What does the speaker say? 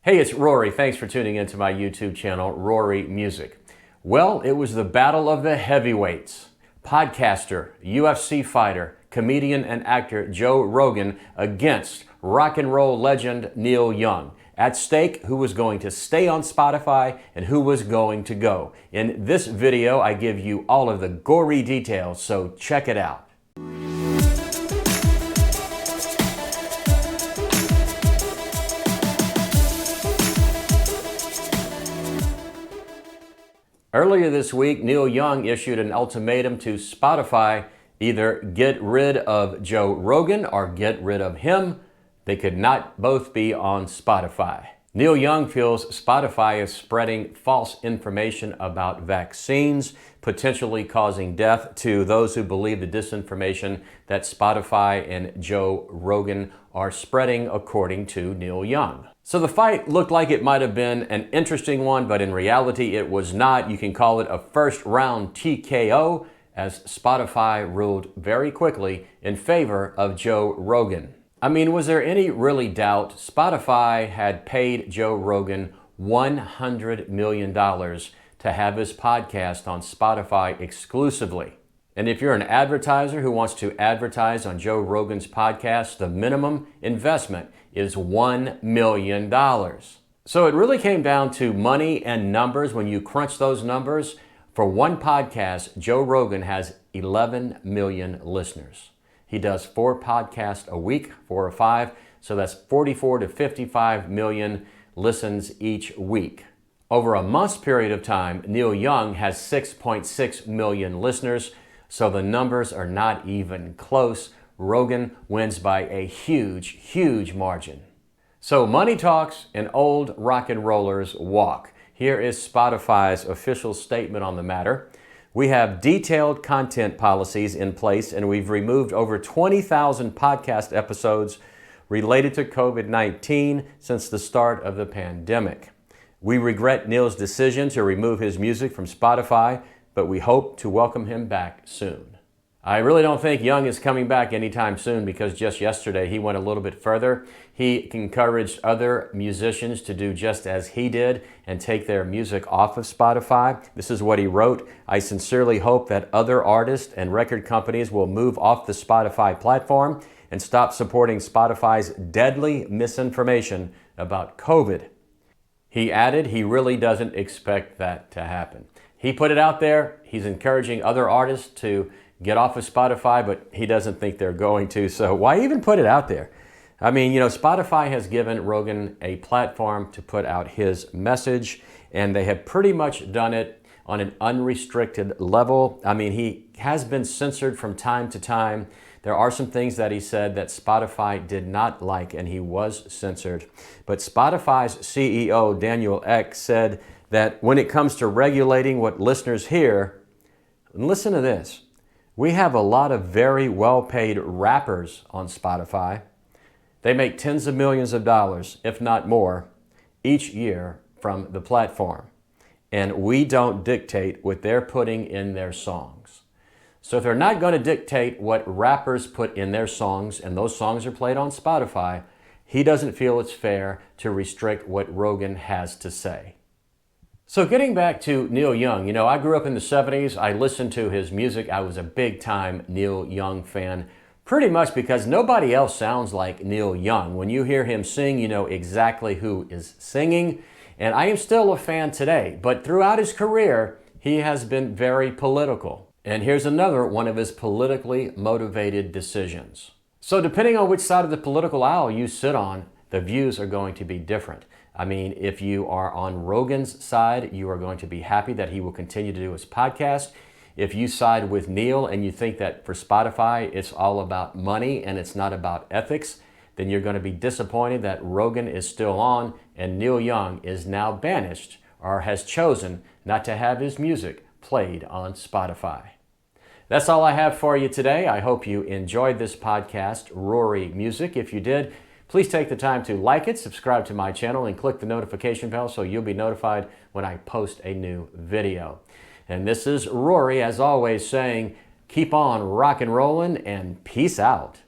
Hey, it's Rory. Thanks for tuning into my YouTube channel, Rory Music. Well, it was the battle of the heavyweights. Podcaster, UFC fighter, comedian, and actor Joe Rogan against rock and roll legend Neil Young. At stake, who was going to stay on Spotify and who was going to go. In this video, I give you all of the gory details, so check it out. Earlier this week, Neil Young issued an ultimatum to Spotify: either get rid of Joe Rogan or get rid of him. They could not both be on Spotify. Neil Young feels Spotify is spreading false information about vaccines, potentially causing death to those who believe the disinformation that Spotify and Joe Rogan are spreading, according to Neil Young. So the fight looked like it might have been an interesting one, but in reality it was not. You can call it a first round TKO, as Spotify ruled very quickly in favor of Joe Rogan. I mean, was there any really doubt? Spotify had paid Joe Rogan $100 million to have his podcast on Spotify exclusively. And if you're an advertiser who wants to advertise on Joe Rogan's podcast, the minimum investment is $1 million. So it really came down to money and numbers. When you crunch those numbers, for one podcast, Joe Rogan has 11 million listeners. He does 4 podcasts a week, 4 or 5, so that's 44 to 55 million listens each week. Over a month's period of time, Neil Young has 6.6 million listeners, so the numbers are not even close. Rogan wins by a huge, huge margin. So money talks and old rock and rollers walk. Here is Spotify's official statement on the matter. We have detailed content policies in place, and we've removed over 20,000 podcast episodes related to COVID-19 since the start of the pandemic. We regret Neil's decision to remove his music from Spotify, but we hope to welcome him back soon. I really don't think Young is coming back anytime soon, because just yesterday he went a little bit further. He encouraged other musicians to do just as he did and take their music off of Spotify. This is what he wrote: "I sincerely hope that other artists and record companies will move off the Spotify platform and stop supporting Spotify's deadly misinformation about COVID." He added he really doesn't expect that to happen. He put it out there. He's encouraging other artists to get off of Spotify, but he doesn't think they're going to, so why even put it out there? I mean, Spotify has given Rogan a platform to put out his message, and they have pretty much done it on an unrestricted level. I mean, he has been censored from time to time. There are some things that he said that Spotify did not like, and he was censored. But Spotify's CEO, Daniel Ek, said that when it comes to regulating what listeners hear, and listen to this, we have a lot of very well-paid rappers on Spotify. They make tens of millions of dollars, if not more, each year from the platform. And we don't dictate what they're putting in their songs. So if they're not going to dictate what rappers put in their songs, and those songs are played on Spotify, he doesn't feel it's fair to restrict what Rogan has to say. So getting back to Neil Young, I grew up in the 70s. I listened to his music. I was a big-time Neil Young fan, pretty much because nobody else sounds like Neil Young. When you hear him sing, you know exactly who is singing. And I am still a fan today, but throughout his career, he has been very political. And here's another one of his politically motivated decisions. So depending on which side of the political aisle you sit on, the views are going to be different. I mean, if you are on Rogan's side, you are going to be happy that he will continue to do his podcast. If you side with Neil and you think that for Spotify it's all about money and it's not about ethics, then you're going to be disappointed that Rogan is still on and Neil Young is now banished or has chosen not to have his music played on Spotify. That's all I have for you today. I hope you enjoyed this podcast, Rory Music. If you did, please take the time to like it, subscribe to my channel, and click the notification bell so you'll be notified when I post a new video. And this is Rory, as always, saying, keep on rock and rollin' and peace out.